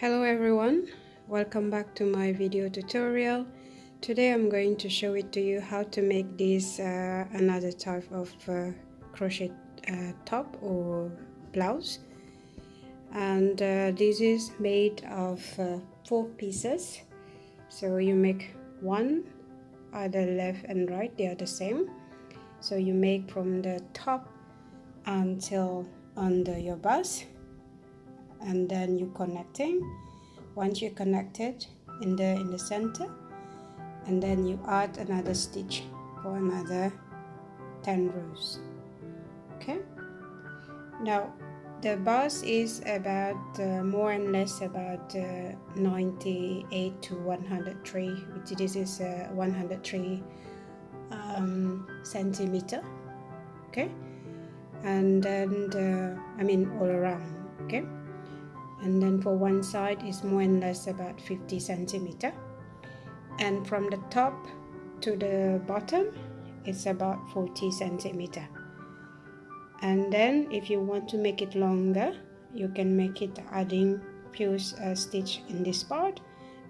Hello everyone, welcome back to my video tutorial. Today I'm going to show it to you how to make this another type of crochet top or blouse, and this is made of 4 pieces. So you make one, either left and right, they are the same. So you make from the top until under your bust, and then you connecting. Once you connect it in the center, and then you add another stitch for another 10 rows. Okay, now the bust is about more and less about 98 to 103, which this is 103 centimeter. Okay, and then all around. Okay, and then for one side is more and less about 50 centimeter, and from the top to the bottom it's about 40 centimeter. And then if you want to make it longer, you can make it adding few stitch in this part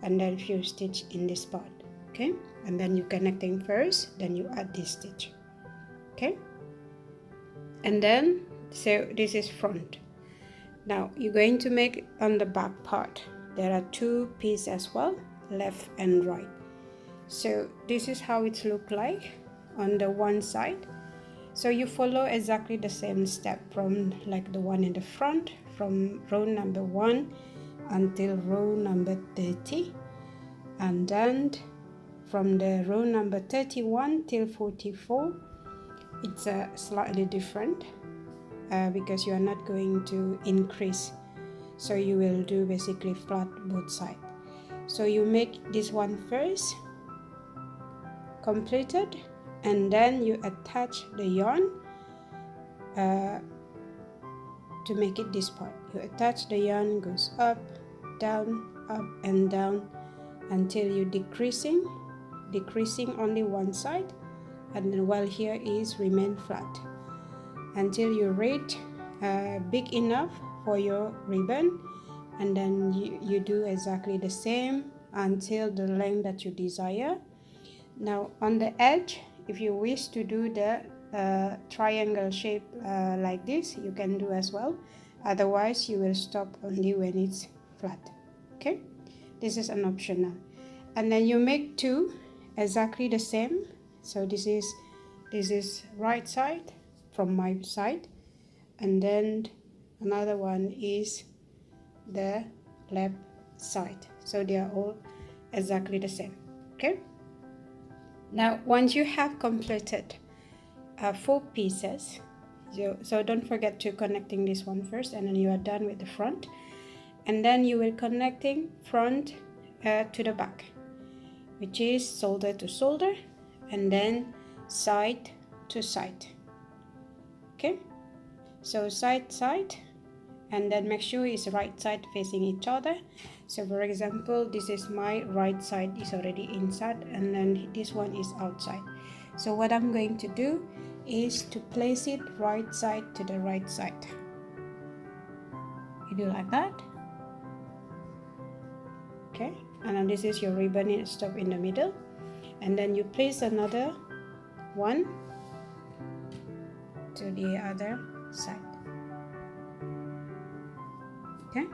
and then few stitch in this part. Okay, and then you connecting first, then you add this stitch. Okay, and then so this is front. Now you're going to make on the back part. There are 2 pieces as well, left and right. So this is how it look like on the one side. So you follow exactly the same step from like the one in the front, from row number 1 until row number 30, and then from the row number 31 till 44 it's slightly different. Because you are not going to increase, so you will do basically flat both sides. So you make this one first, completed, and then you attach the yarn to make it this part. You attach the yarn, goes up and down until you decreasing only one side, and then while here is remain flat until you reach big enough for your ribbon, and then you do exactly the same until the length that you desire. Now on the edge, if you wish to do the triangle shape like this, you can do as well, otherwise you will stop only when it's flat. Okay, this is an optional. And then you make 2 exactly the same. So this is right side from my side, and then another one is the left side, so they are all exactly the same. Okay, now once you have completed 4 pieces, so don't forget to connecting this one first, and then you are done with the front, and then you will connecting front to the back, which is shoulder to shoulder and then side to side. Okay, so side, and then make sure it's right side facing each other. So for example, this is my right side is already inside, and then this one is outside. So what I'm going to do is to place it right side to the right side. You do like that. Okay, and then this is your ribbon and stop in the middle, and then you place another one to the other side. Okay,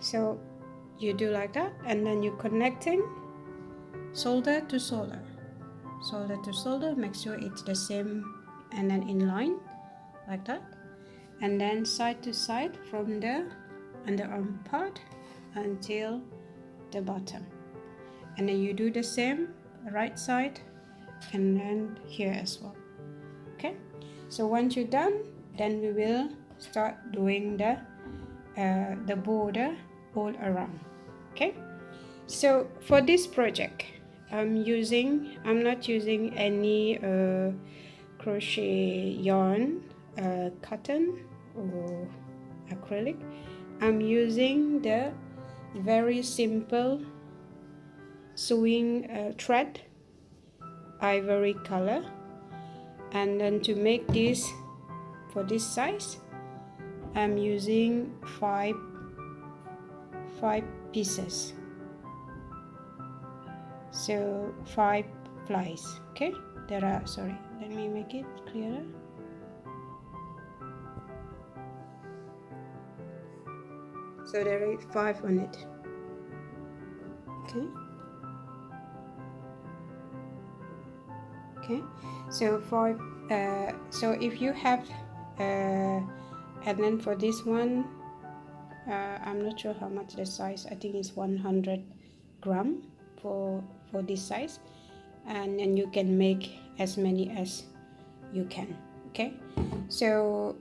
so you do like that, and then you connecting shoulder to shoulder, make sure it's the same, and then in line like that, and then side to side from the underarm part until the bottom, and then you do the same right side and then here as well. Okay, so once you're done, then we will start doing the border all around. Okay, so for this project I'm not using any crochet yarn, cotton or acrylic. I'm using the very simple sewing thread, ivory color, and then to make this for this size I'm using 5 5 pieces, so 5 flies. Okay, there are, sorry, let me make it clearer. So there are 5 on it. Okay. Okay, so for so if you have and then for this one, I'm not sure how much the size. I think it's 100 gram for this size, and then you can make as many as you can. Okay, so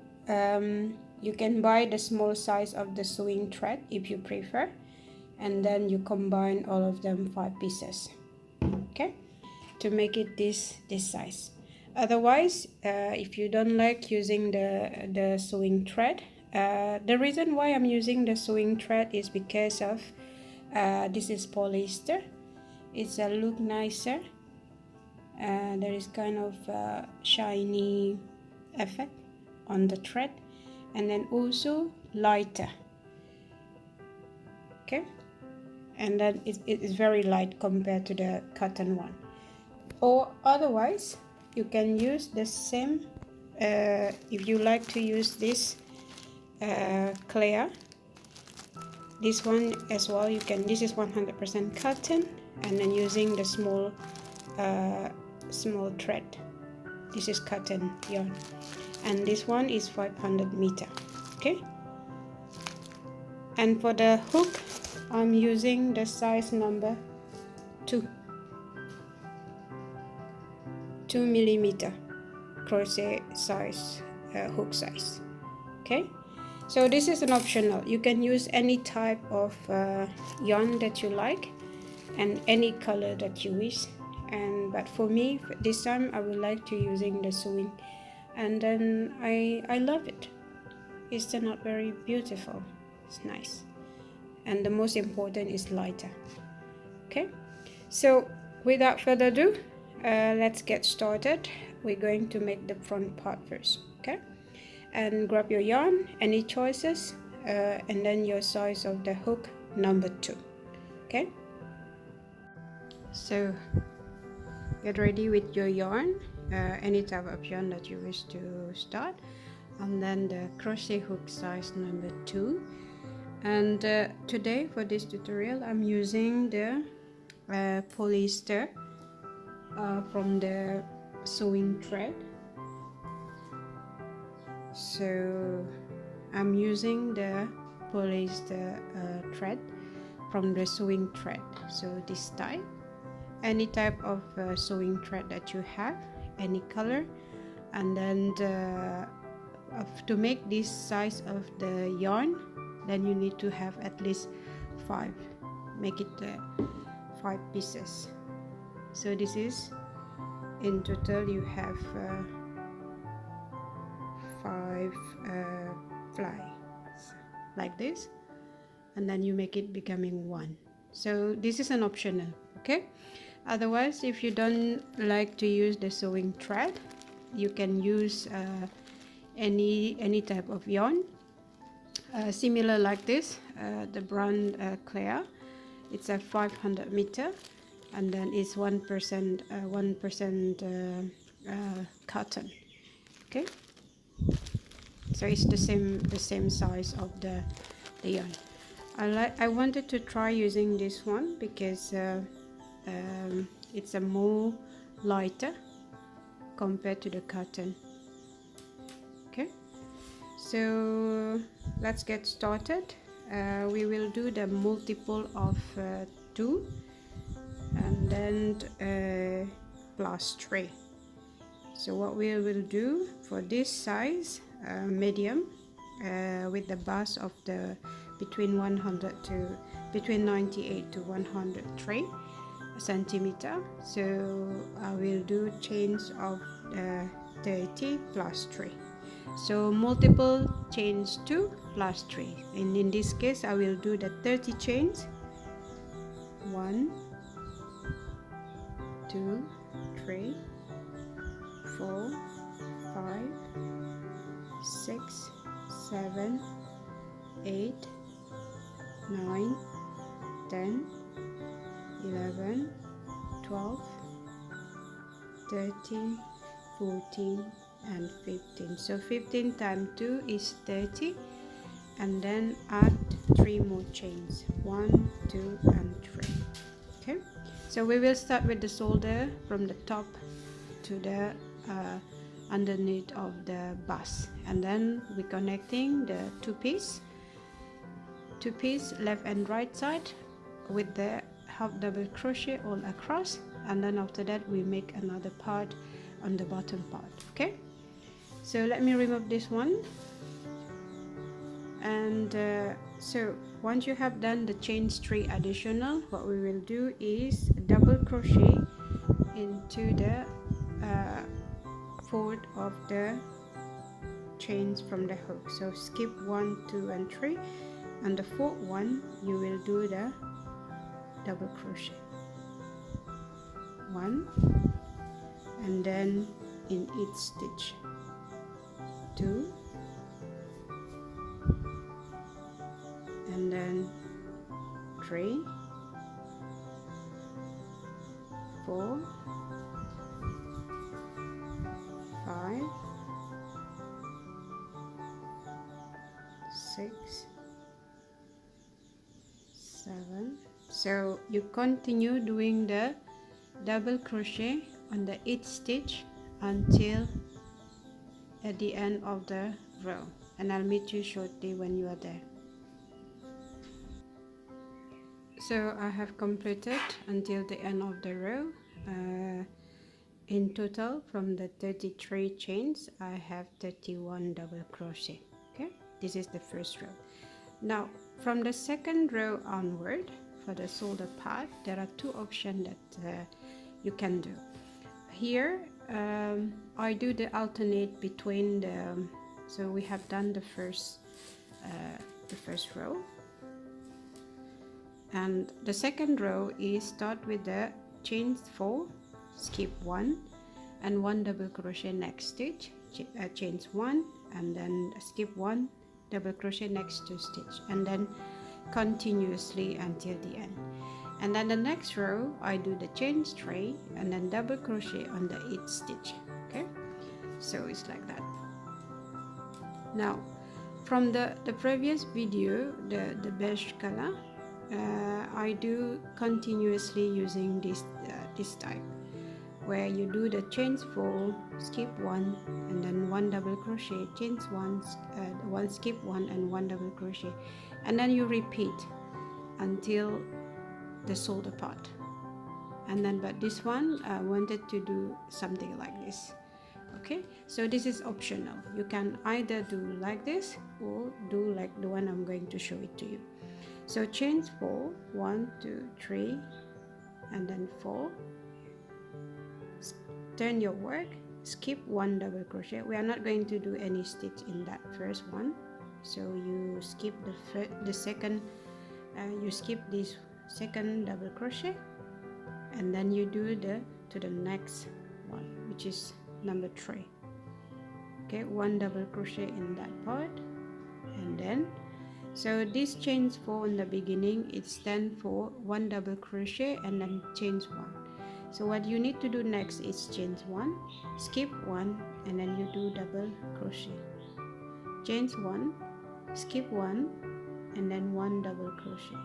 you can buy the small size of the sewing thread if you prefer, and then you combine all of them 5 pieces. Okay, to make it this size. Otherwise, if you don't like using the sewing thread, the reason why I'm using the sewing thread is because of this is polyester. It's a look nicer. There is kind of shiny effect on the thread, and then also lighter. Okay, and then it is very light compared to the cotton one. Or otherwise, you can use the same if you like to use this clear, this one as well. You can, this is 100% cotton, and then using the small thread. This is cotton yarn, and this one is 500 meter. Okay, and for the hook, I'm using the size number 2 millimeter crochet size, hook size. Okay, so this is an optional. You can use any type of yarn that you like and any color that you wish, and but for me this time I would like to using the sewing, and then I love it. It's turned out very beautiful. It's nice, and the most important is lighter. Okay, so without further ado, let's get started. We're going to make the front part first. Okay, and grab your yarn, any choices, and then your size of the hook number 2. Okay, so get ready with your yarn, any type of yarn that you wish to start, and then the crochet hook size number 2. And today for this tutorial I'm using the polyester from the sewing thread. So I'm using the polyester thread from the sewing thread. So this type, any type of sewing thread that you have, any color, and then to make this size of the yarn, then you need to have at least 5. Make it 5 pieces. So this is, in total you have 5 flies like this, and then you make it becoming 1. So this is an optional. Okay, otherwise if you don't like to use the sewing thread, you can use any type of yarn similar like this, the brand Clear. It's a 500 meter, and then it's 1% cotton. Okay, so it's the same size of the yarn. I wanted to try using this one because it's a more lighter compared to the cotton. Okay, so let's get started. We will do the multiple of 2 and then plus 3. So what we will do for this size, medium, with the bust of the between 98 to 103 centimeter. So I will do chains of 30 plus 3. So multiple chains 2 plus 3, and in this case I will do the 30 chains. 1, 2, 3, 4, 5, 6, 7, 8, 9, 10, 11, 12, 13, 14 and 15. So 15 times 2 is 30, and then add 3 more chains, 1, 2 and 3. Okay, so we will start with the shoulder from the top to the underneath of the bust, and then we're connecting the two piece left and right side with the half double crochet all across, and then after that we make another part on the bottom part. Okay, so let me remove this one, and so once you have done the chains 3 additional, what we will do is double crochet into the fourth of the chains from the hook. So skip 1, 2 and 3, and the fourth one you will do the double crochet 1, and then in each stitch 2, and then 3, 4, 5, 6, 7. So you continue doing the double crochet on the each stitch until at the end of the row, and I'll meet you shortly when you are there. So I have completed until the end of the row. In total, from the 33 chains, I have 31 double crochet. Okay, this is the first row. Now from the second row onward, for the shoulder part, there are 2 options that you can do. Here I do the alternate between the, so we have done the first row, and the second row is start with the chains 4, skip 1 and 1 double crochet next stitch, chains 1 and then skip 1, double crochet next 2 stitch, and then continuously until the end. And then the next row I do the chains 3 and then double crochet on the each stitch. Okay, so it's like that. Now from the previous video, the beige color, I do continuously using this type, where you do the chains 4, skip 1 and then 1 double crochet, chains 1 skip 1 and 1 double crochet, and then you repeat until the shoulder part. And then but this one I wanted to do something like this. Okay, so this is optional. You can either do like this or do like the one I'm going to show it to you. So chains 4, 1, 2, 3 and then 4, turn your work, skip 1 double crochet. We are not going to do any stitch in that first one, so you skip the second, you skip this second double crochet, and then you do to the next one, which is number 3. Okay, 1 double crochet in that part, and then so this chains 4 in the beginning, it stands for 1 double crochet and then chains 1. So what you need to do next is chains 1, skip 1 and then you do double crochet, chains 1, skip 1 and then 1 double crochet,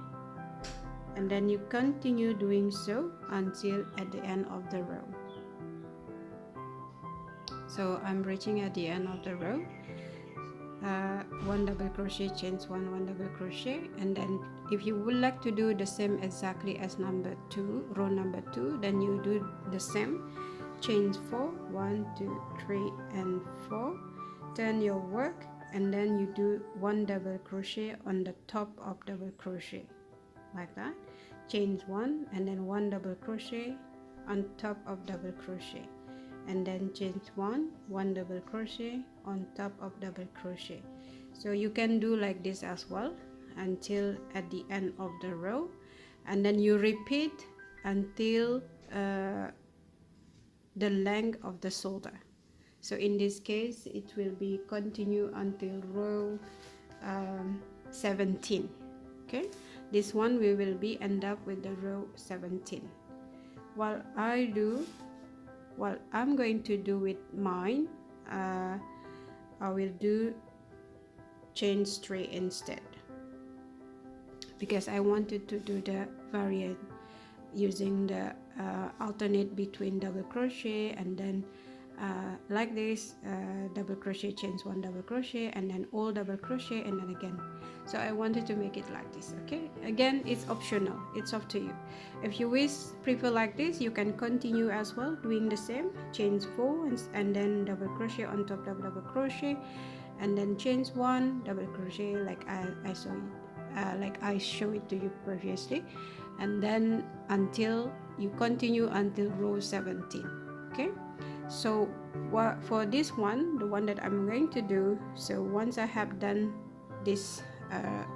and then you continue doing so until at the end of the row. So I'm reaching at the end of the row. 1 double crochet, chains 1, 1 double crochet, and then if you would like to do the same exactly as number 2, row number 2, then you do the same, chains 4, 1, 2, 3 and 4, turn your work, and then you do 1 double crochet on the top of double crochet like that, chains 1 and then 1 double crochet on top of double crochet, and then chains 1, 1 double crochet on top of double crochet. So you can do like this as well until at the end of the row, and then you repeat until the length of the shoulder. So in this case it will be continue until row 17. Okay, This one we will be end up with the row 17. While I'm going to do with mine, I will do chain 3 instead, because I wanted to do the variant using the alternate between double crochet and then like this, double crochet, chains 1, double crochet, and then all double crochet, and then again. So I wanted to make it like this. Okay, again, it's optional, it's up to you. If you prefer like this, you can continue as well doing the same, chains 4 and then double crochet on top, double crochet, and then chains 1, double crochet like I saw it, like I showed it to you previously, and then until you continue until row 17. Okay, so for this one, the one that I'm going to do, so once I have done this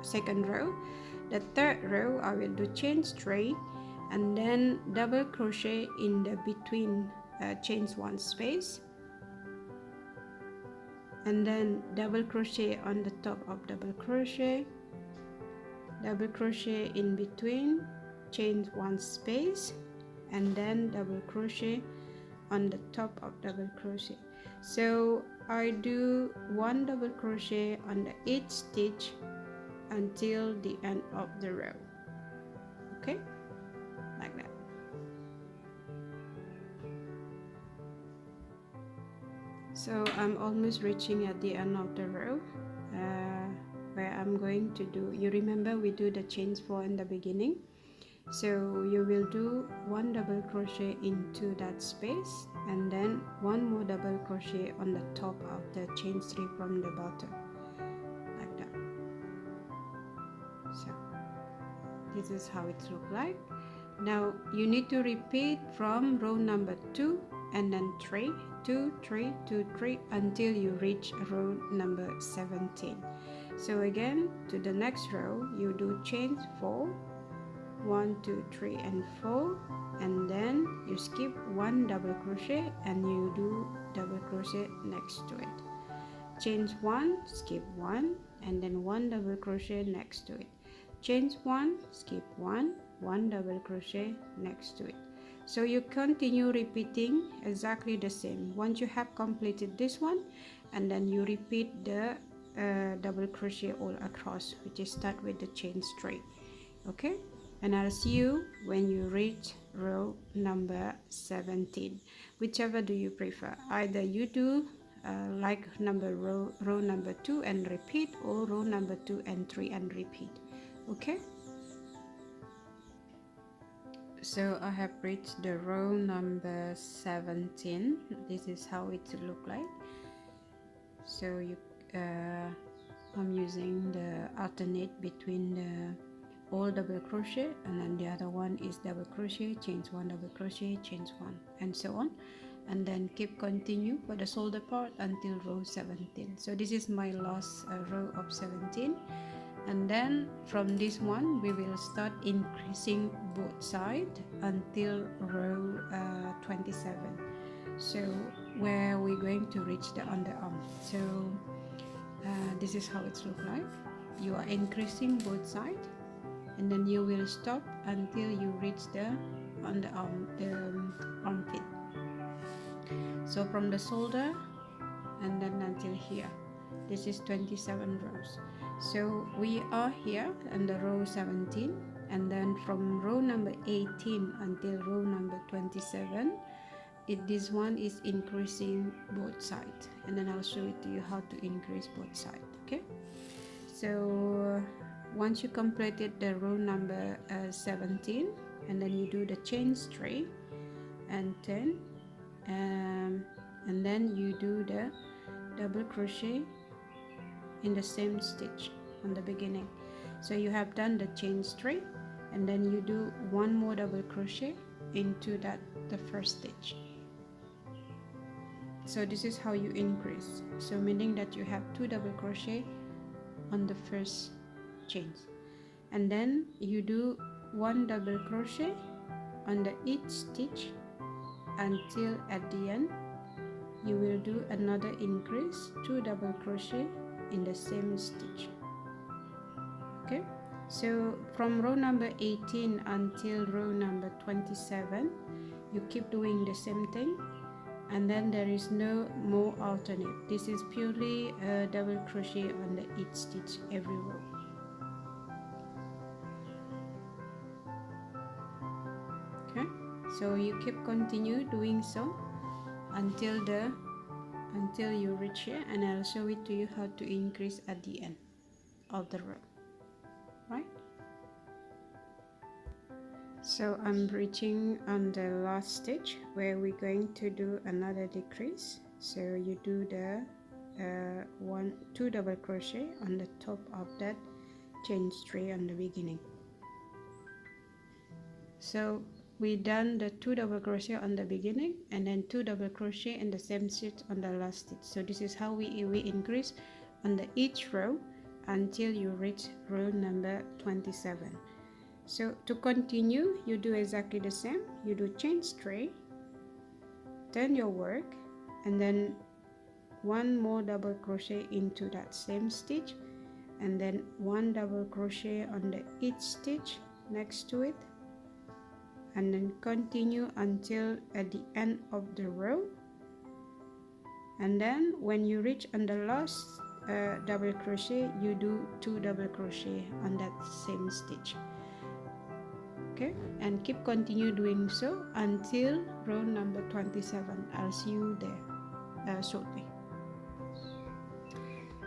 second row, the third row I will do chain 3 and then double crochet in the between chains 1 space, and then double crochet on the top of double crochet in between chains 1 space, and then double crochet on the top of double crochet. So I do 1 double crochet on the each stitch until the end of the row. Okay, like that. So I'm almost reaching at the end of the row, where I'm going to do, you remember we do the chains 4 in the beginning, so you will do 1 double crochet into that space and then 1 more double crochet on the top of the chain 3 from the bottom, like that. So this is how it looks like. Now you need to repeat from row number 2 and then 3, 2, 3, 2, 3 until you reach row number 17. So again, to the next row you do chains 4, 1, 2, 3 and 4, and then you skip 1 double crochet and you do double crochet next to it. Chains 1, skip 1, and then 1 double crochet next to it. Chains 1, skip 1, 1 double crochet next to it. So you continue repeating exactly the same. Once you have completed this one, and then you repeat the double crochet all across, which is start with the chain 3. Okay, and I'll see you when you reach row number 17. Whichever do you prefer, either you do like row number 2 and repeat, or row number 2 and 3 and repeat. Okay, so I have reached the row number 17. This is how it look like. So you I'm using the alternate between the all double crochet, and then the other one is double crochet, chains 1, double crochet, chains 1, and so on, and then keep continue for the shoulder part until row 17. So this is my last row of 17, and then from this one we will start increasing both sides until row 27. So where we're going to reach the underarm. So this is how it looks like. You are increasing both sides, and then you will stop until you reach the underarm, the armpit. So from the shoulder and then until here, this is 27 rows. So we are here in the row 17, and then from row number 18 until row number 27, this one is increasing both sides, and then I'll show it to you how to increase both sides. Okay, so once you completed the row number 17, and then you do the chains 3 and 10, and then you do the double crochet in the same stitch on the beginning. So you have done the chains 3, and then you do 1 more double crochet into the first stitch. So this is how you increase, so meaning that you have 2 double crochet on the first chains, and then you do 1 double crochet on the each stitch until at the end you will do another increase, 2 double crochet in the same stitch. Okay, So from row number 18 until row number 27, you keep doing the same thing, and then there is no more alternate. This is purely a double crochet under each stitch every row. Okay, so you keep continue doing so until you reach here, and I'll show it to you how to increase at the end of the row, right? So I'm reaching on the last stitch where we're going to do another decrease. So you do the 2 double crochet on the top of that chain 3 on the beginning. So we done the 2 double crochet on the beginning and then 2 double crochet in the same stitch on the last stitch. So this is how we increase on the each row until you reach row number 27. So to continue, you do exactly the same. You do chain 3, turn your work, and then 1 more double crochet into that same stitch, and then 1 double crochet on the each stitch next to it, and then continue until at the end of the row. And then when you reach on the last double crochet, you do 2 double crochet on that same stitch. Okay, and keep continue doing so until row number 27. I'll see you there shortly.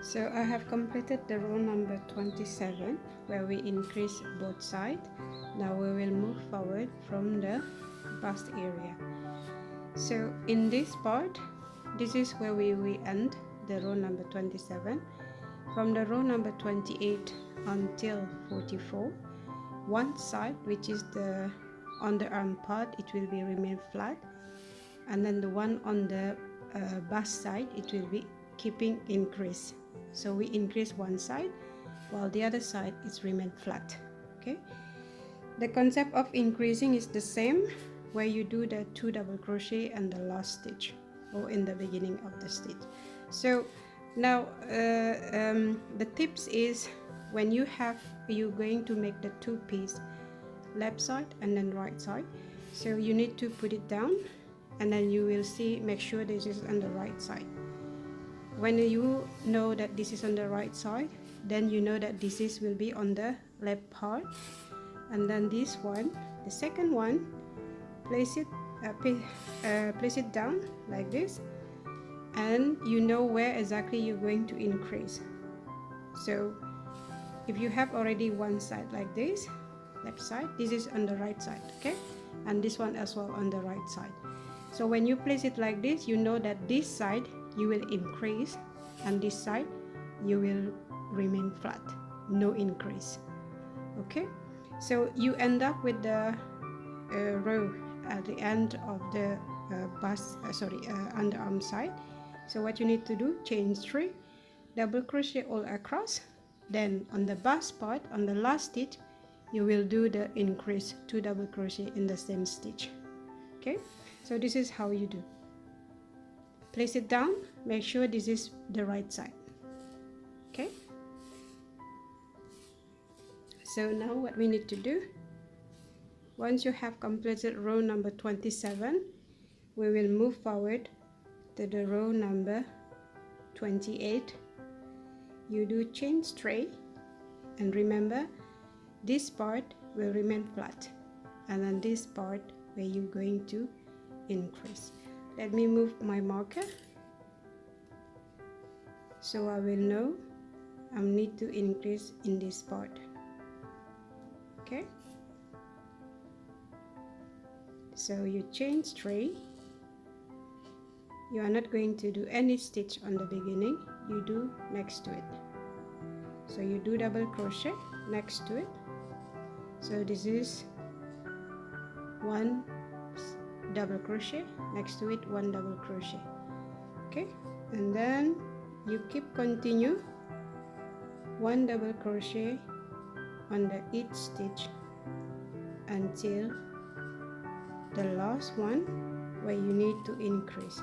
So I have completed the row number 27 where we increase both sides. Now we will move forward from the bust area. So in this part, this is where we end the row number 27. From the row number 28 until 44, one side, which is the underarm part, it will be remain flat, and then the one on the bust side, it will be keeping increase. So we increase one side while the other side is remain flat. Okay, the concept of increasing is the same, where you do the 2 double crochet and the last stitch or in the beginning of the stitch. So now the tips is, when you're going to make the 2 piece, left side and then right side, so you need to put it down, and then you will see, make sure this is on the right side. When you know that this is on the right side, then you know that this is will be on the left part, and then this one, the second one, place it down like this, and you know where exactly you're going to increase. So if you have already one side like this, left side, this is on the right side, okay, and this one as well on the right side. So when you place it like this, you know that this side you will increase and this side you will remain flat, no increase. Okay, so you end up with the row at the end of the underarm side. So what you need to do, chain 3, double crochet all across, then on the bust part, on the last stitch, you will do the increase 2 double crochet in the same stitch. Okay, so this is how you do. Place it down, make sure this is the right side. Okay, so now what we need to do, once you have completed row number 27, we will move forward to the row number 28. You do chain 3, and remember this part will remain flat, and then this part where you're going to increase. Let me move my marker so I will know I need to increase in this part. Okay, so you chain 3, you are not going to do any stitch on the beginning, you do next to it. So you do double crochet next to it. So this is 1 double crochet, next to it 1 double crochet. Okay, and then you keep continue 1 double crochet under each stitch until the last one where you need to increase.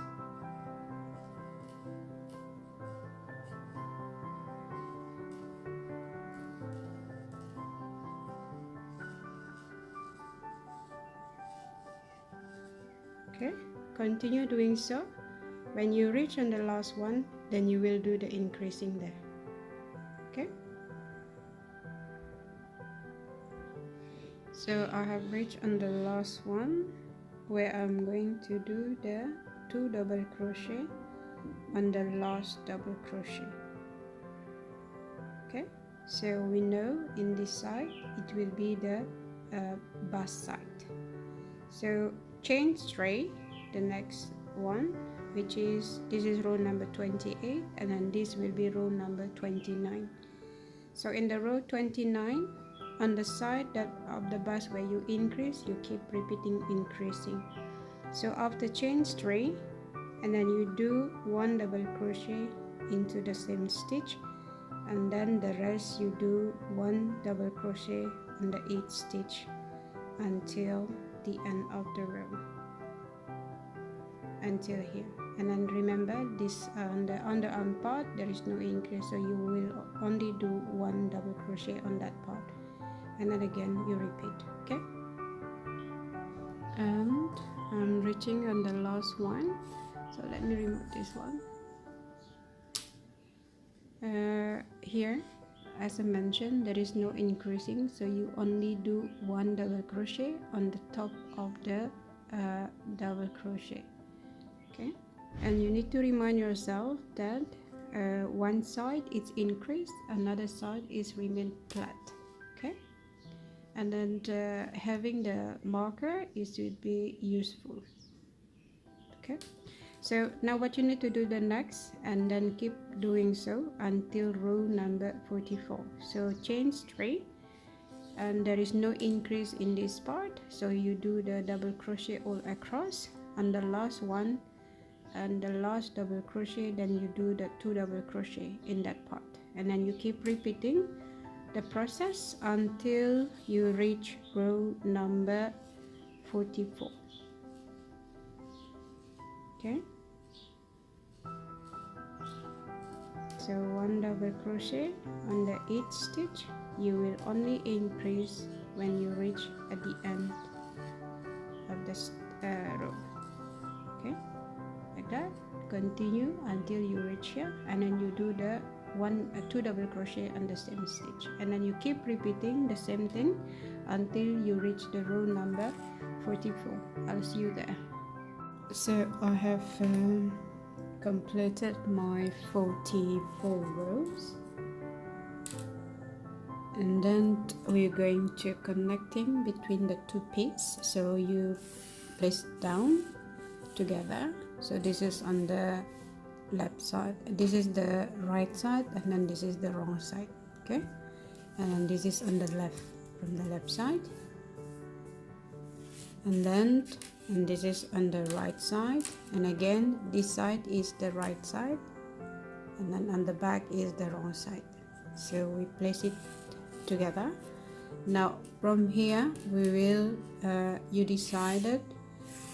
Okay, continue doing so. When you reach on the last one, then you will do the increasing there. Okay, so I have reached on the last one, where I'm going to do the 2 double crochet on the last double crochet. Okay, so we know in this side it will be the bust side. So chain 3, the next one, which is, this is row number 28, and then this will be row number 29. So in the row 29, on the side that of the bust where you increase, you keep repeating increasing. So after chain 3, and then you do 1 double crochet into the same stitch, and then the rest you do 1 double crochet in the 8th stitch until the end of the row, until here. And then remember this, on the underarm part there is no increase, so you will only do 1 double crochet on that part, and then again you repeat. Okay, and I'm reaching on the last one, so let me remove this one. Here, as I mentioned, there is no increasing, so you only do 1 double crochet on the top of the double crochet. Okay, and you need to remind yourself that one side is increased, another side is remain flat. Okay, and then having the marker is to be useful. Okay, so now what you need to do the next, and then keep doing so until row number 44. So chain 3, and there is no increase in this part, so you do the double crochet all across on the last one and the last double crochet, then you do the 2 double crochet in that part, and then you keep repeating the process until you reach row number 44. Okay, so 1 double crochet on the 8th stitch, you will only increase when you reach at the end of this row. Okay, like that, continue until you reach here, and then you do the 2 double crochet on the same stitch, and then you keep repeating the same thing until you reach the row number 44. I'll see you there. So I have completed my 44 rows, and then we're going to connecting between the 2 peaks. So you place down together, so this is on the left side, this is the right side, and then this is the wrong side. Okay, and then this is on the left, from the left side, and this is on the right side, and again this side is the right side, and then on the back is the wrong side. So we place it together. Now from here we will you decided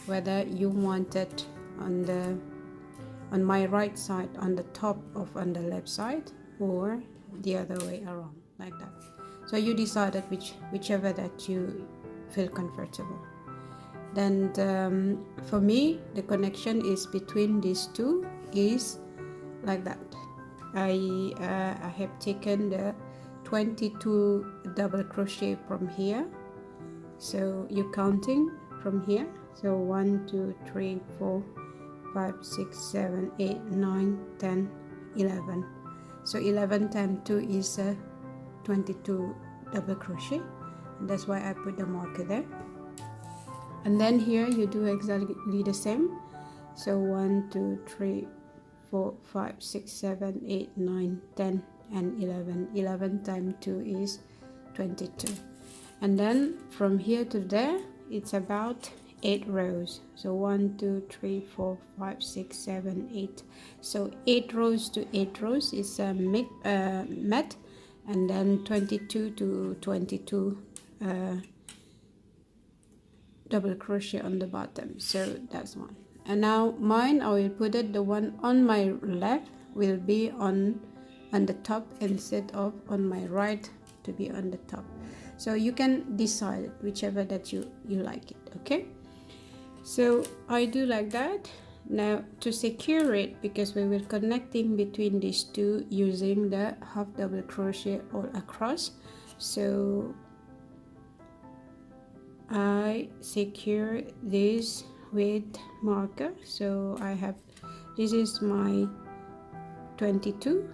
whether you wanted on my right side on the top of on the left side, or the other way around, like that. So you decided whichever that you feel comfortable. Then for me the connection is between these two is like that. I have taken the 22 double crochet from here, so you're counting from here, so 1 2 3 4 5 6 7 8 9 10 11. So 11 times 2 is 22 double crochet, and that's why I put the marker there. And then here you do exactly the same, so 1 2 3 4 5 6 7 8 9 10 and 11. 11 times 2 is 22, and then from here to there it's about 8 rows. So 1 2 3 4 5 6 7 8, so 8 rows to 8 rows is a mat, and then 22 to 22 double crochet on the bottom. So that's one. And now mine, I will put it, the one on my left will be on the top instead of on my right to be on the top. So you can decide whichever that you like it. Okay, So I do like that. Now to secure it, because we will connecting between these two using the half double crochet all across, so I secure this with marker. So I have, this is my 22,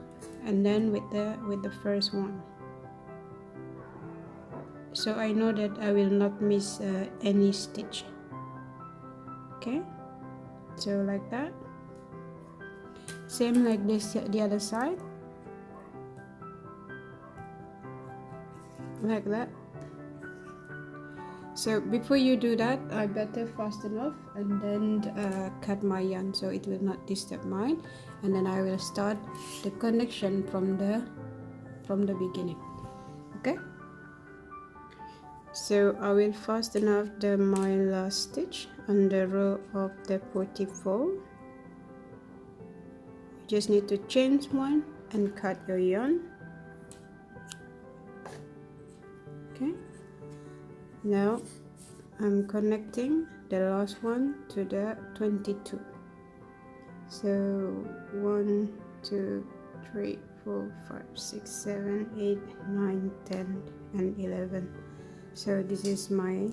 and then with the first one, so I know that I will not miss any stitch. Okay, so like that, same like this the other side, like that. So before you do that, I better fasten off and then cut my yarn so it will not disturb mine, and then I will start the connection from the beginning. Okay, so I will fasten off my last stitch on the row of the 44. You just need to change one and cut your yarn. Okay, now I'm connecting the last one to the 22. So 1 2 3 4 5 6 7 8 9 10 and 11. So this is my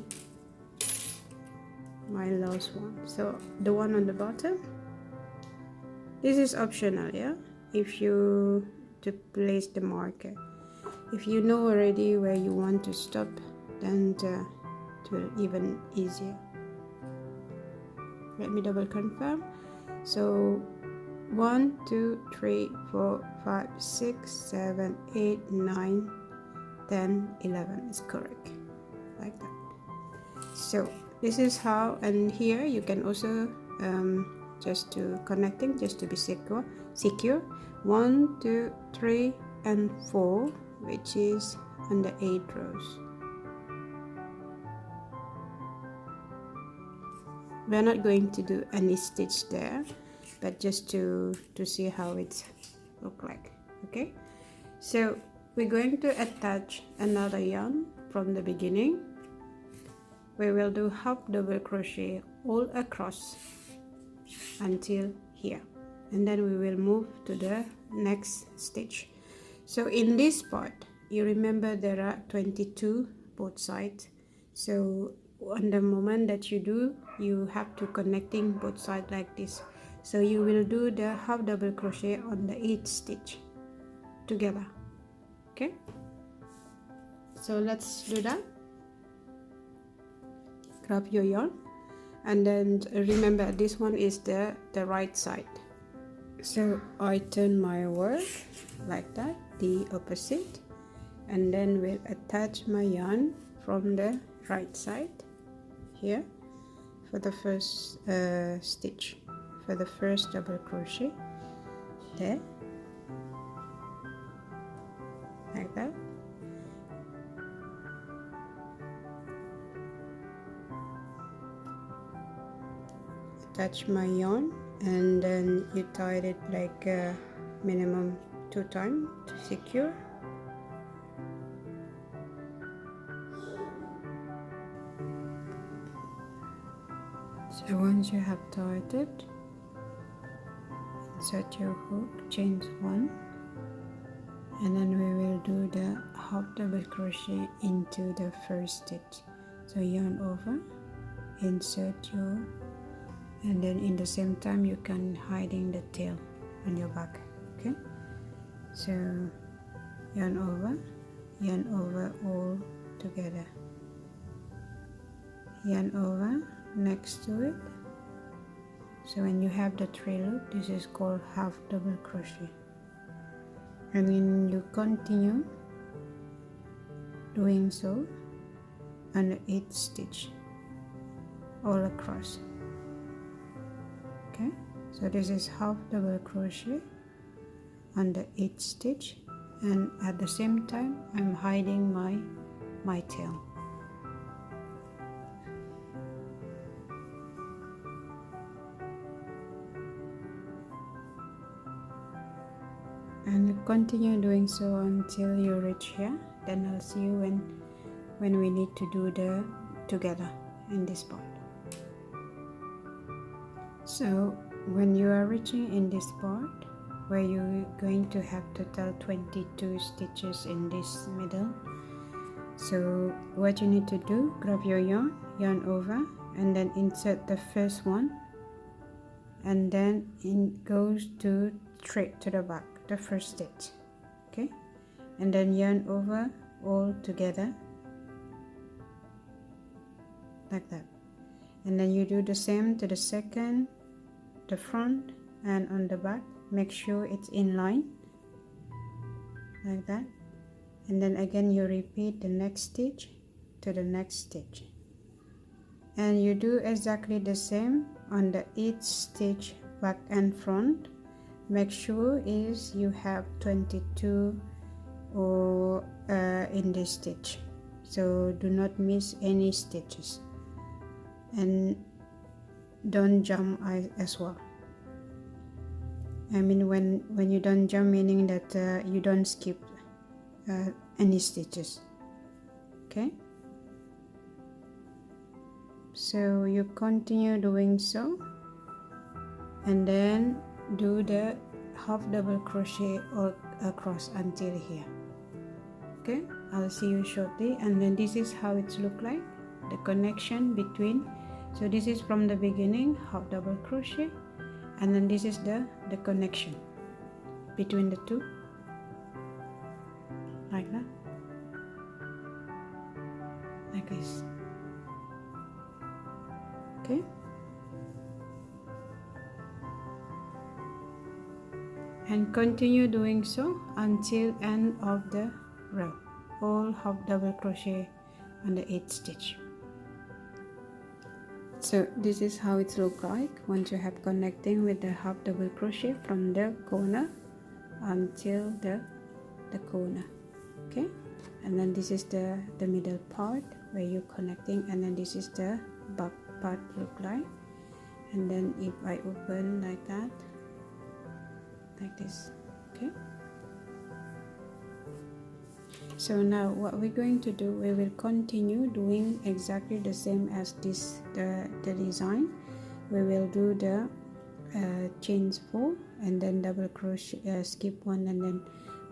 last one. So the one on the bottom, this is optional, yeah, if you to place the marker. If you know already where you want to stop, then it will even easier. Let me double confirm. So 1 2 3 4 5 6 7 8 9 10 11 is correct, like that. So this is how, and here you can also just to connecting, just to be secure 1 2 3 and 4, which is on the 8 rows. We're not going to do any stitch there, but just to see how it look like. Okay, so we're going to attach another yarn from the beginning. We will do half double crochet all across until here, and then we will move to the next stitch. So in this part, you remember there are 22 both sides, so on the moment that you do, you have to connecting both sides like this. So you will do the half double crochet on the 8th stitch together. Okay, so let's do that. Grab your yarn, and then remember this one is the right side. So I turn my work like that, the opposite, and then we'll attach my yarn from the right side here for the first stitch, for the first double crochet there, like that. Attach my yarn, and then you tie it like minimum 2 times to secure. So once you have tied it, insert your hook, chain 1, and then we will do the half double crochet into the first stitch. So yarn over, insert your, and then in the same time you can hiding the tail on your back. Okay, so yarn over all together, yarn over next to it. So when you have the 3 loop, this is called half double crochet, and then you continue doing so on the 8th stitch all across. Okay, so this is half double crochet on the 8th stitch, and at the same time I'm hiding my tail. And continue doing so until you reach here. Then I'll see you when we need to do the together in this part. So when you are reaching in this part where you're going to have total 22 stitches in this middle, so what you need to do, grab your yarn over, and then insert the first one, and then it goes to straight to the back, the first stitch, okay, and then yarn over all together like that, and then you do the same to the second, the front, and on the back. Make sure it's in line like that, and then again you repeat the next stitch to the next stitch, and you do exactly the same on the each stitch, back and front. Make sure is you have 22 or in this stitch, so do not miss any stitches, and don't jump as well. I mean when you don't jump, meaning that you don't skip any stitches, okay. So you continue doing so, and then do the half double crochet all across until here, okay. I'll see you shortly. And then this is how it's look like, the connection between. So this is from the beginning, half double crochet, and then this is the connection between the two, like that, like this, okay. And continue doing so until end of the row, all half double crochet on the 8th stitch. So this is how it look like once you have connecting with the half double crochet from the corner until the corner, okay. And then this is the middle part where you're connecting, and then this is the back part look like. And then if I open like that, like this, okay. So now what we're going to do, we will continue doing exactly the same as this, the design. We will do the chains 4 and then double crochet, skip 1 and then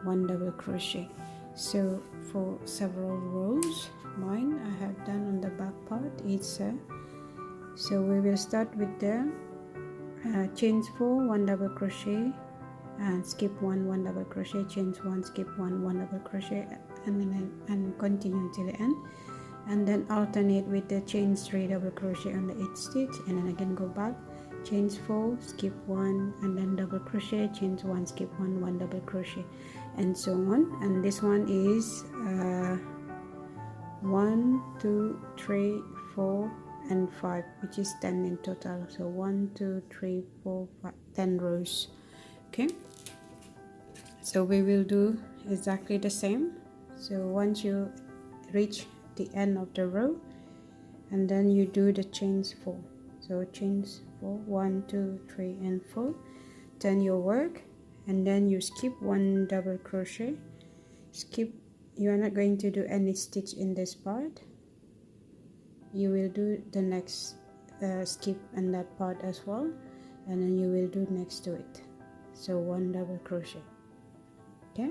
1 double crochet. So for several rows, mine I have done on the back part, it's so we will start with the chains 4, 1 double crochet, and skip 1, 1 double crochet, chains 1, skip 1, 1 double crochet, and continue till the end, and then alternate with the chains 3 double crochet on the 8th stitch, and then again go back, chains 4, skip 1, and then double crochet, chains 1, skip 1, 1 double crochet, and so on. And this one is 1 2 3 4 and 5, which is 10 in total. So 1 2 3 4 5, 10 rows, okay. So we will do exactly the same. So once you reach the end of the row, and then you do the chains 4. So chains 4, 1 2 3 and 4, turn your work, and then you skip 1 double crochet, skip, you are not going to do any stitch in this part, you will do the next skip in that part as well, and then you will do next to it, so 1 double crochet, okay.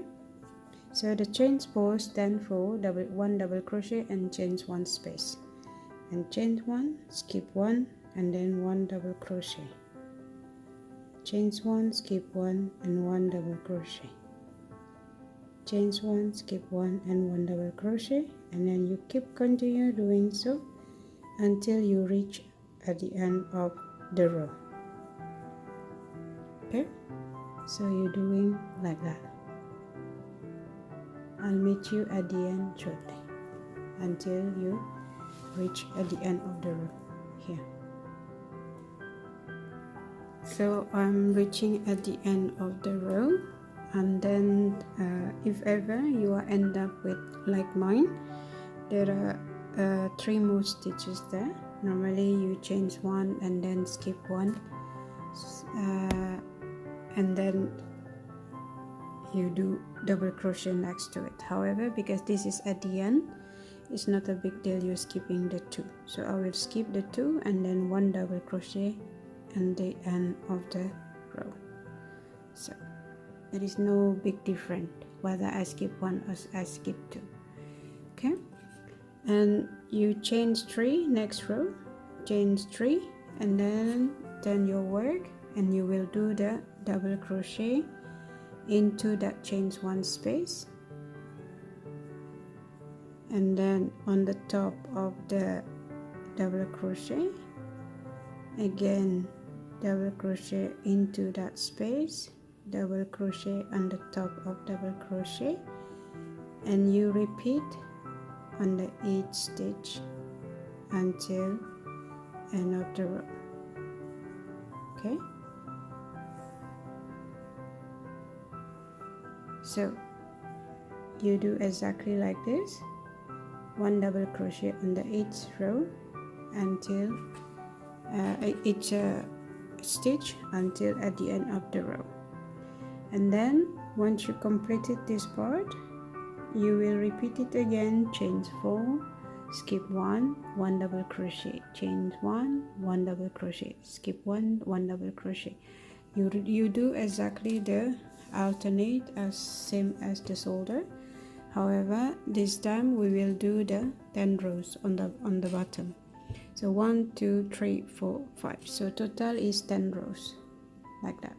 So the chains 4 stand for 1 double crochet and chains 1 space, and chain 1, skip 1, and then 1 double crochet, chains 1, skip 1, and 1 double crochet, chains 1, skip 1, and 1 double crochet, and then you keep continue doing so until you reach at the end of the row, okay. So you're doing like that. I'll meet you at the end shortly until you reach at the end of the row here. So I'm reaching at the end of the row, and then if ever you end up with like mine, there are 3 more stitches there. Normally you change 1 and then skip 1, and then you do double crochet next to it. However, because this is at the end, it's not a big deal you're skipping the 2, so I will skip the 2 and then 1 double crochet and the end of the row. So there is no big difference whether I skip 1 or I skip 2. Okay, and you chain 3 next row, chain 3, and then turn your work, and you will do the double crochet into that chain 1 space, and then on the top of the double crochet again, double crochet into that space, double crochet on the top of double crochet, and you repeat on the each stitch until end of the row. Okay, so you do exactly like this, 1 double crochet on the each row until each stitch until at the end of the row. And then once you completed this part, you will repeat it again, chain 4, skip 1, 1 double crochet, chain 1, 1 double crochet, skip 1, 1 double crochet. You do exactly the alternate as same as the shoulder. However, this time we will do the 10 rows on the bottom. So 1 2 3 4 5, so total is 10 rows like that.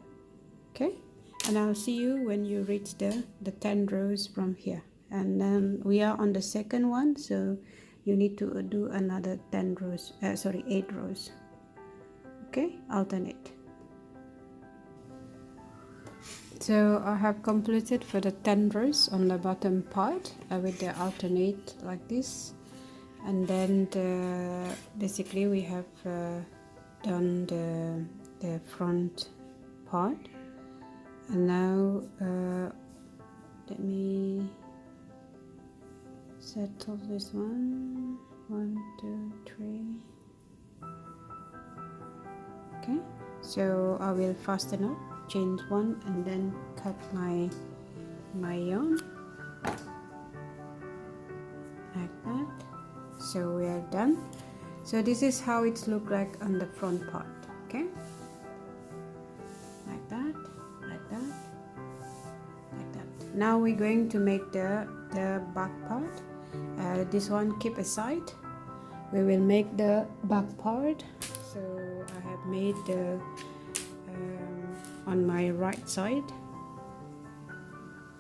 Okay, and I'll see you when you reach the 10 rows from here. And then we are on the second one, so you need to do another 8 rows. Okay, alternate. So I have completed for the 10 rows on the bottom part with the alternate like this, and then basically we have done the front part. And now let me settle this one. 1 2 3. Okay, so I will fasten up, chain 1, and then cut my yarn like that. So we are done. So this is how it looks like on the front part. Okay, like that, like that, like that. Now we're going to make the back part. This one keep aside. We will make the back part. So I have made the on my right side.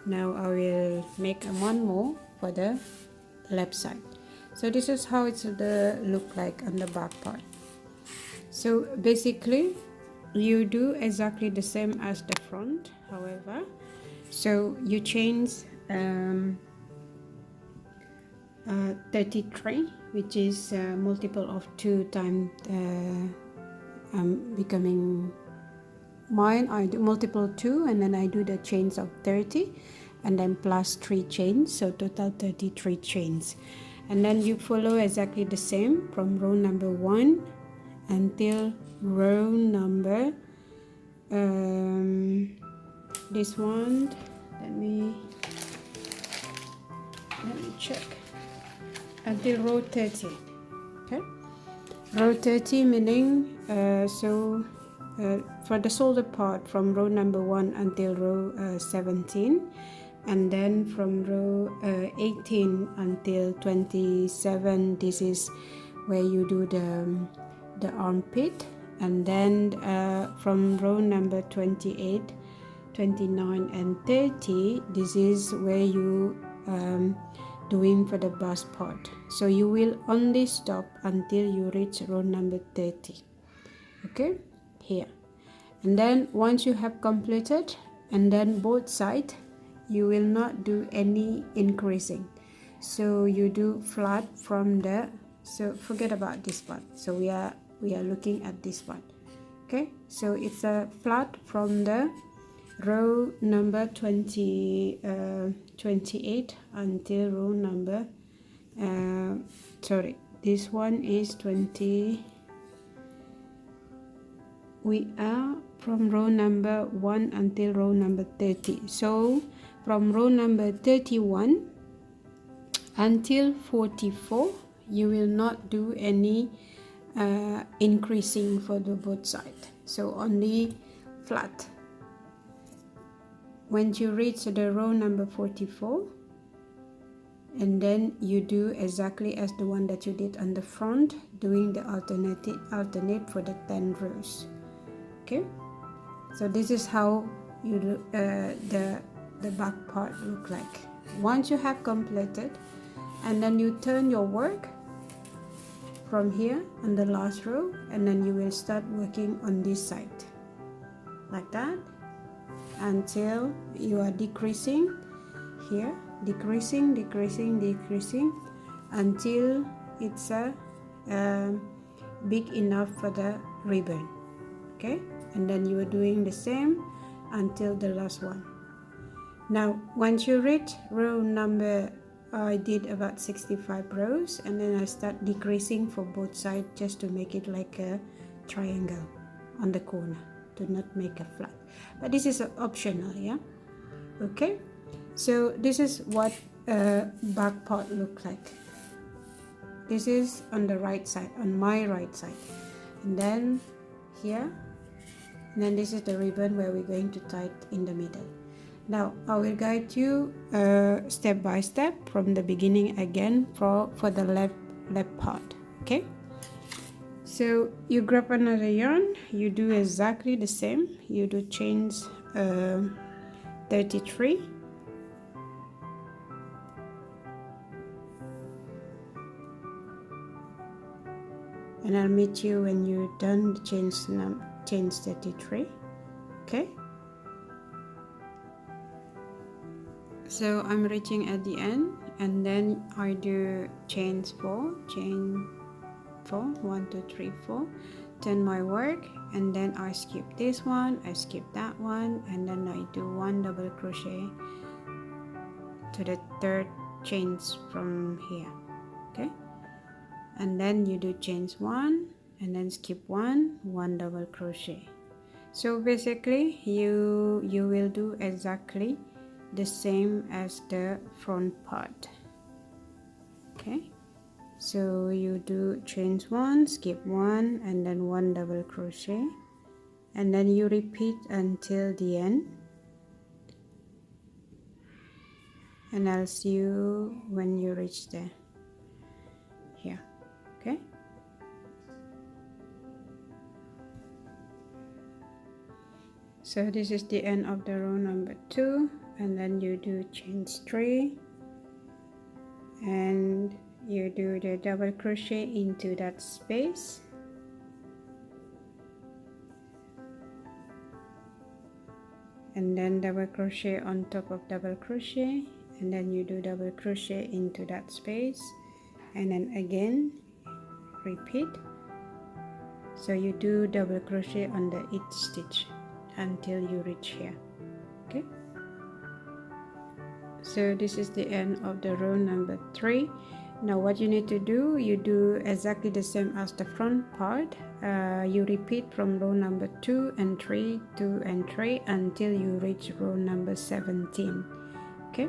Now I will make one more for the left side. So this is how it's look like on the back part. So basically you do exactly the same as the front. However, so you change 33, which is multiple of 2 times becoming mine. I do multiple 2, and then I do the chains of 30, and then plus 3 chains, so total 33 chains. And then you follow exactly the same from row number 1 until row number this one, let me check, until row 30. Okay, row 30 meaning for the shoulder part from row number 1 until row 17, and then from row 18 until 27, this is where you do the armpit, and then from row number 28, 29 and 30, this is where you doing for the bust part. So you will only stop until you reach row number 30. Okay, here. And then once you have completed, and then both sides, you will not do any increasing. So you do flat from the, so forget about this part. So we are looking at this part. Okay, so it's a flat from the row number 28 until row number this one is 20. We are from row number 1 until row number 30. So from row number 31 until 44, you will not do any increasing for the both side. so only flat. When you reach the row number 44, and then you do exactly as the one that you did on the front, doing the alternate for the 10 rows. Okay, so this is how you do, the back part look like. Once you have completed, and then you turn your work from here on the last row, and then you will start working on this side like that until you are decreasing here, decreasing until it's big enough for the ribbon. Okay, and then you are doing the same until the last one. Now once you reach row number, I did about 65 rows, and then I start decreasing for both sides just to make it like a triangle on the corner, to not make a flat, but this is optional. Yeah, okay, so this is what back part look like. This is on the right side, on my right side, and then here, and then this is the ribbon where we're going to tie it in the middle. Now I will guide you step by step from the beginning again for the left part. Okay, so you grab another yarn, you do exactly the same, you do chains 33, and I'll meet you when you're done the chains 33. Okay, so I'm reaching at the end, and then I do chains 4, 1 2 3 4, turn my work, and then I skip this one, I skip that one, and then I do 1 double crochet to the third chains from here. Okay, and then you do chains 1, and then skip 1 double crochet. So basically you will do exactly the same as the front part. Okay, so you do chains 1, skip 1, and then 1 double crochet, and then you repeat until the end, and I'll see you when you reach there here. Okay, so this is the end of the row number 2, and then you do chains 3, and you do the double crochet into that space, and then double crochet on top of double crochet, and then you do double crochet into that space, and then again repeat. So you do double crochet under each stitch until you reach here. Okay, so this is the end of the row number 3. Now what you need to do, you do exactly the same as the front part. You repeat from row number 2 and 3, 2 and 3 until you reach row number 17. Okay,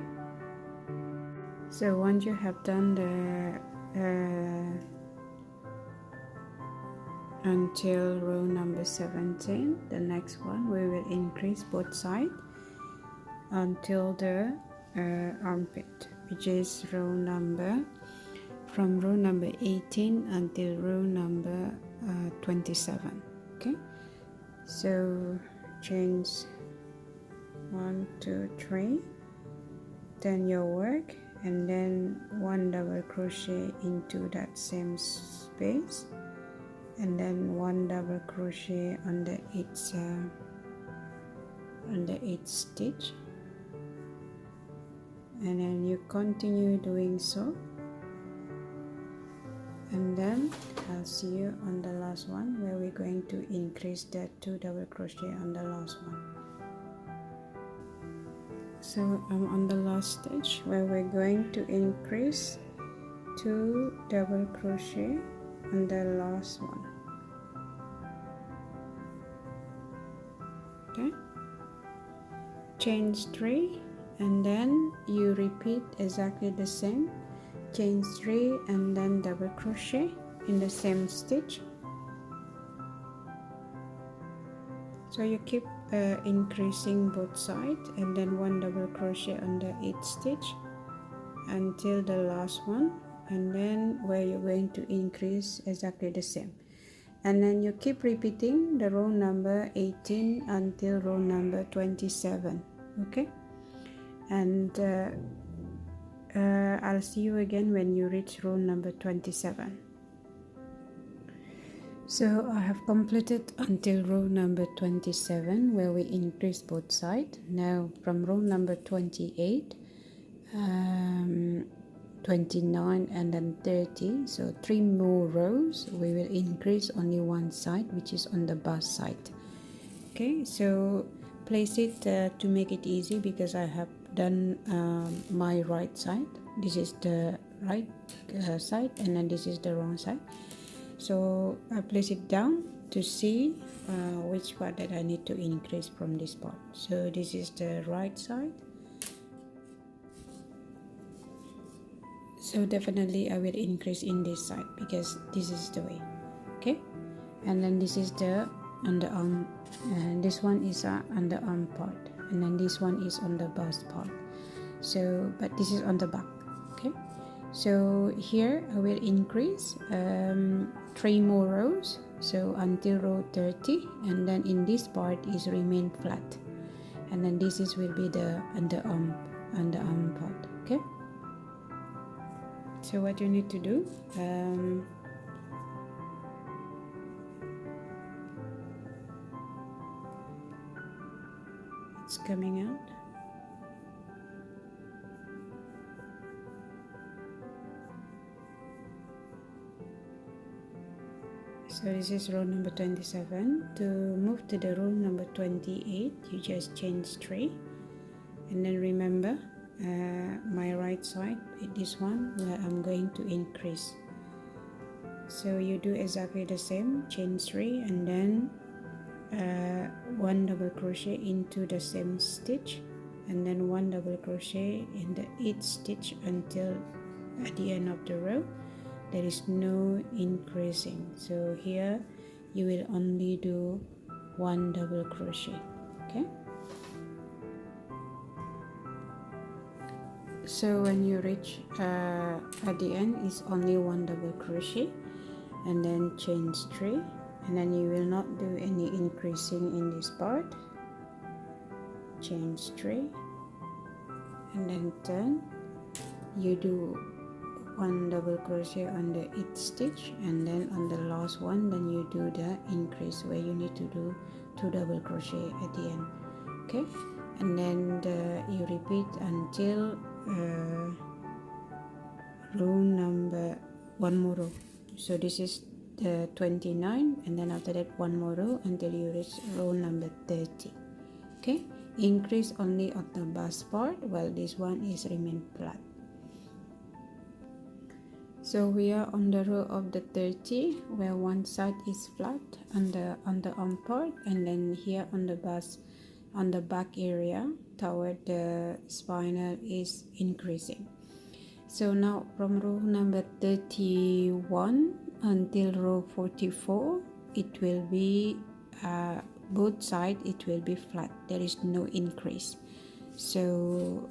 so once you have done the until row number 17, the next one we will increase both sides until the armpit, which is from row number 18 until row number 27. Okay, so chains 1 2 3, turn your work, and then 1 double crochet into that same space, and then 1 double crochet on the eighth stitch, and then you continue doing so, and then I'll see you on the last one where we're going to increase that 2 double crochet on the last one. So I'm on the last stitch where we're going to increase 2 double crochet on the last one. Okay, chains 3, and then you repeat exactly the same, chains 3 and then double crochet in the same stitch, So you keep increasing both sides, and then 1 double crochet on the 8th stitch until the last one, and then where you're going to increase exactly the same, and then you keep repeating the row number 18 until row number 27. Okay, and I'll see you again when you reach row number 27. So I have completed until row number 27, where we increase both sides. Now from row number 28, 29 and then 30, so 3 more rows, we will increase only one side, which is on the bust side. Okay, so place it to make it easy, because I have done my right side. This is the right side, and then this is the wrong side. So I place it down to see which part that I need to increase from this part. So this is the right side. So definitely I will increase in this side, because this is the way. Okay, and then this is the underarm, and this one is underarm part, and then this one is on the bust part. So but this is on the back. Okay, so here I will increase 3 more rows, so until row 30, and then in this part is remain flat, and then this is will be the underarm part. Okay, so what you need to do, it's coming out. So this is row number 27. To move to the row number 28, you just change 3, and then remember my right side is this one where I'm going to increase. So you do exactly the same, chain 3, and then 1 double crochet into the same stitch, and then 1 double crochet in the 8th stitch until at the end of the row. There is no increasing. So here you will only do 1 double crochet. Okay, so when you reach at the end is only 1 double crochet, and then chain 3, and then you will not do any increasing in this part. Chain 3, and then turn, you do 1 double crochet on the 8th stitch, and then on the last one, then you do the increase where you need to do 2 double crochet at the end. Okay, and then you repeat until row number 1 more row. So this is the 29, and then after that 1 more row until you reach row number 30. Okay, increase only on the bust part, while this one is remain flat. So we are on the row of the 30, where one side is flat on the underarm part, and then here on the bust, on the back area toward the spinal is increasing. So now from row number 31 until row 44, it will be both sides it will be flat. There is no increase. So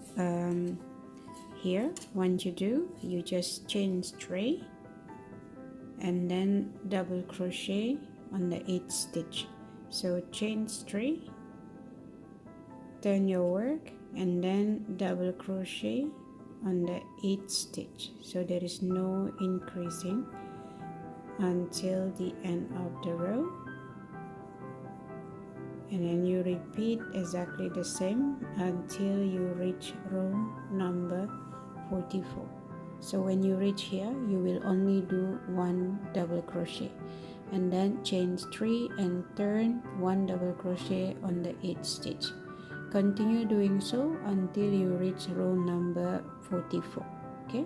here what you do, you just chain 3 and then double crochet on the 8th stitch. So chain 3, turn your work, and then double crochet on the 8th stitch. So there is no increasing until the end of the row, and then you repeat exactly the same until you reach row number 44. So when you reach here, you will only do 1 double crochet, and then chain 3 and turn 1 double crochet on the 8th stitch. Continue doing so until you reach row number 44. Okay.